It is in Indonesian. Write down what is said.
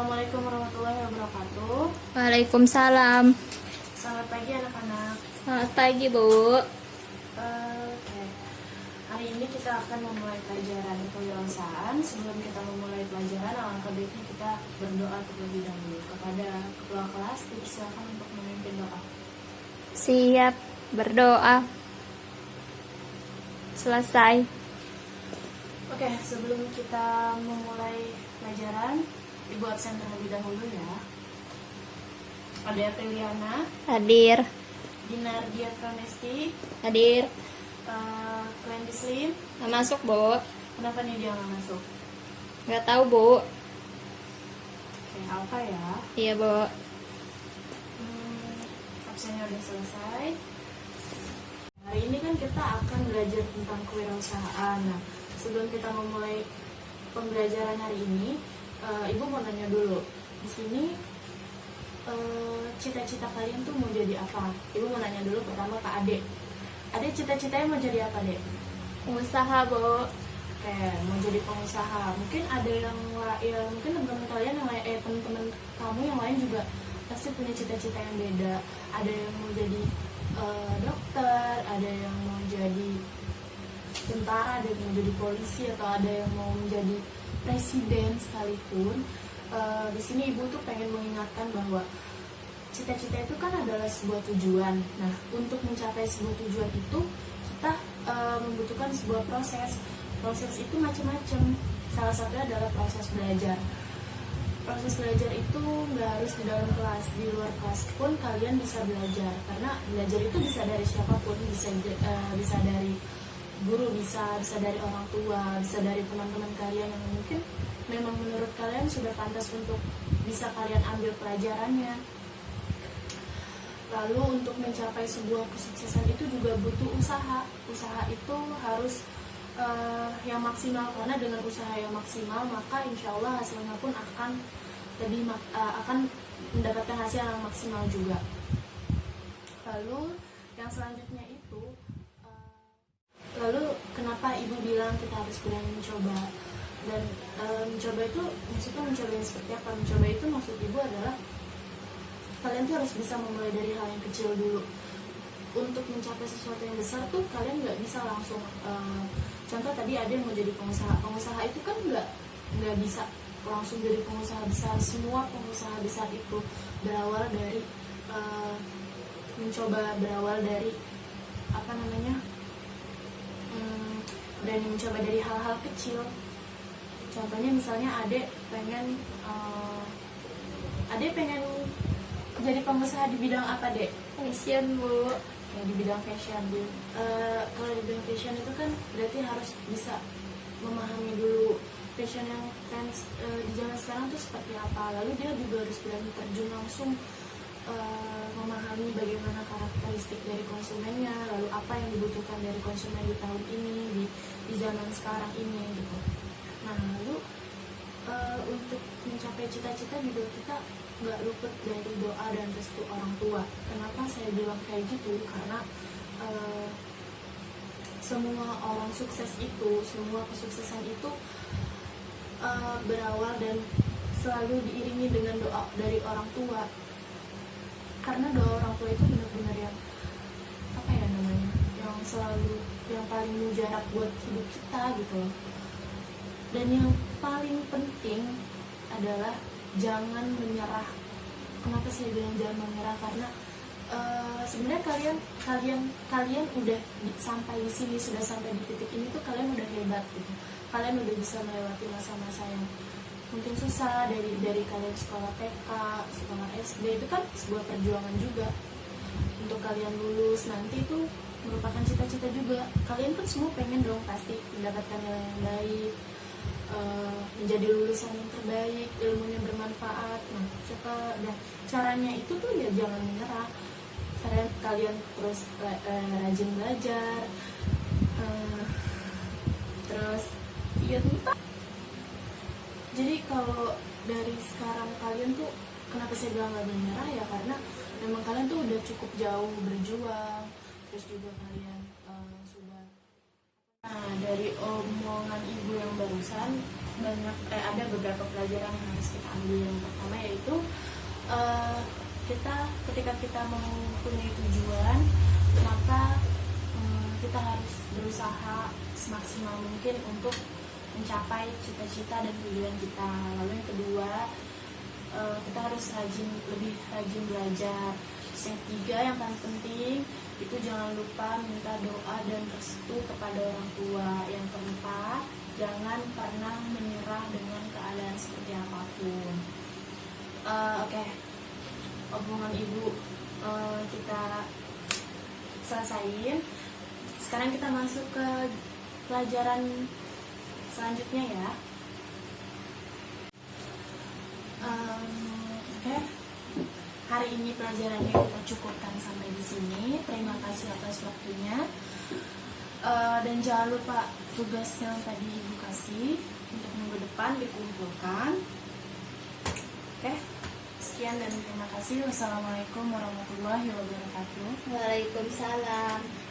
Assalamualaikum warahmatullahi wabarakatuh. Waalaikumsalam. Selamat pagi anak-anak. Selamat pagi, Bu. Oke. Hari ini kita akan memulai pelajaran kewirausahaan. Sebelum kita memulai pelajaran, alangkah baiknya kita berdoa terlebih dahulu. Kepada ketua kelas, dipersilakan untuk memimpin doa. Siap berdoa. Selesai. Oke, sebelum kita memulai pelajaran, Ibu absen terlebih dahulu ya. Ada Apriliana, Hadir. Dinardia Pranesti, Hadir. Klendi Slim. Nggak masuk, Bu. Kenapa nih dia nggak masuk? Nggak tahu, Bu. Oke, Alfa ya. Iya, Bu. Absennya udah selesai. Hari ini kan kita akan belajar tentang kewirausahaan. Nah, sebelum kita memulai pembelajaran hari ini, Ibu mau nanya dulu. Di sini cita-cita kalian tuh mau jadi apa? Ibu mau nanya dulu pertama ke Ade. Ade cita-citanya mau jadi apa, Dek? Pengusaha, Bu. Oke, mau jadi pengusaha. Mungkin ada yang ya, mungkin teman-teman kalian yang lain, teman-teman kamu yang lain juga pasti punya cita-cita yang beda. Ada yang mau jadi dokter, ada yang mau jadi tentara, ada yang mau jadi polisi, atau ada yang mau menjadi presiden sekalipun. Di sini Ibu tuh pengen mengingatkan bahwa cita-cita itu kan adalah sebuah tujuan. Nah, untuk mencapai sebuah tujuan itu kita membutuhkan sebuah proses. Proses itu macam-macam. Salah satunya adalah proses belajar. Proses belajar itu nggak harus di dalam kelas, di luar kelas pun kalian bisa belajar. Karena belajar itu bisa dari siapapun, bisa dari guru, bisa dari orang tua, bisa dari teman-teman kalian yang mungkin memang menurut kalian sudah pantas untuk bisa kalian ambil pelajarannya. Lalu untuk mencapai sebuah kesuksesan itu juga butuh usaha. Usaha itu harus yang maksimal, karena dengan usaha yang maksimal maka insya Allah hasilnya pun akan akan mendapatkan hasil yang maksimal juga. Lalu yang selanjutnya itu lalu kenapa Ibu bilang kita harus berani mencoba? Dan mencoba itu maksudnya mencoba yang seperti apa? Mencoba itu maksud Ibu adalah kalian tuh harus bisa memulai dari hal yang kecil dulu. Untuk mencapai sesuatu yang besar tuh kalian nggak bisa langsung contoh tadi ada yang mau jadi pengusaha itu kan nggak bisa langsung jadi pengusaha besar. Semua pengusaha besar itu berawal dari berawal dari dan mencoba dari hal-hal kecil. Contohnya misalnya Ade pengen jadi pengusaha di bidang apa, Dek? Fashion, Bu. Ya, di bidang fashion. Kalau di bidang fashion itu kan berarti harus bisa memahami dulu fashion yang trends di zaman sekarang tuh seperti apa. Lalu dia juga harus berani terjun langsung memahami bagaimana karakteristik dari konsumennya, lalu apa yang dibutuhkan dari konsumen di tahun ini, di zaman sekarang ini gitu. Nah, lalu untuk mencapai cita-cita juga kita nggak luput dari doa dan restu orang tua. Kenapa saya bilang kayak gitu? Karena semua orang sukses itu, semua kesuksesan itu berawal dan selalu diiringi dengan doa dari orang tua. Karena doa orang tua itu benar-benar yang yang selalu, yang paling mujarab buat hidup kita gitu loh. Dan yang paling penting adalah jangan menyerah. Kenapa saya bilang jangan menyerah? Karena sebenarnya kalian udah sampai di sini, sudah sampai di titik ini tuh kalian udah hebat gitu. Kalian udah bisa melewati masa-masa yang mungkin susah, dari kalian sekolah TK, sekolah SD, itu kan sebuah perjuangan juga. Untuk kalian lulus nanti itu merupakan cita-cita juga. Kalian kan semua pengen dong pasti mendapatkan nilai yang baik, menjadi lulusan yang terbaik, ilmunya bermanfaat. Nah, caranya itu tuh ya jangan menyerah. Kalian terus rajin belajar, terus jadi kalau dari sekarang kalian tuh, kenapa saya bilang gak menyerah ya, karena memang kalian tuh udah cukup jauh berjuang. Terus juga kalian sudah. Nah, dari omongan Ibu yang barusan, ada beberapa pelajaran yang harus kita ambil. Yang pertama yaitu ketika kita mempunyai tujuan, maka kita harus berusaha semaksimal mungkin untuk mencapai cita-cita dan tujuan kita. Lalu yang kedua, kita harus lebih rajin belajar. Yang ketiga, yang paling penting itu jangan lupa minta doa dan restu kepada orang tua. Yang keempat, jangan pernah menyerah dengan keadaan seperti apapun. Oke, omongan ibu kita selesaiin. Sekarang kita masuk ke pelajaran selanjutnya ya. Oke. Hari ini pelajarannya kita cukupkan sampai di sini. Terima kasih atas waktunya. Dan jangan lupa tugas yang tadi ibu kasih untuk minggu depan dikumpulkan. Oke. Sekian dan terima kasih. Wassalamualaikum warahmatullahi wabarakatuh. Waalaikumsalam.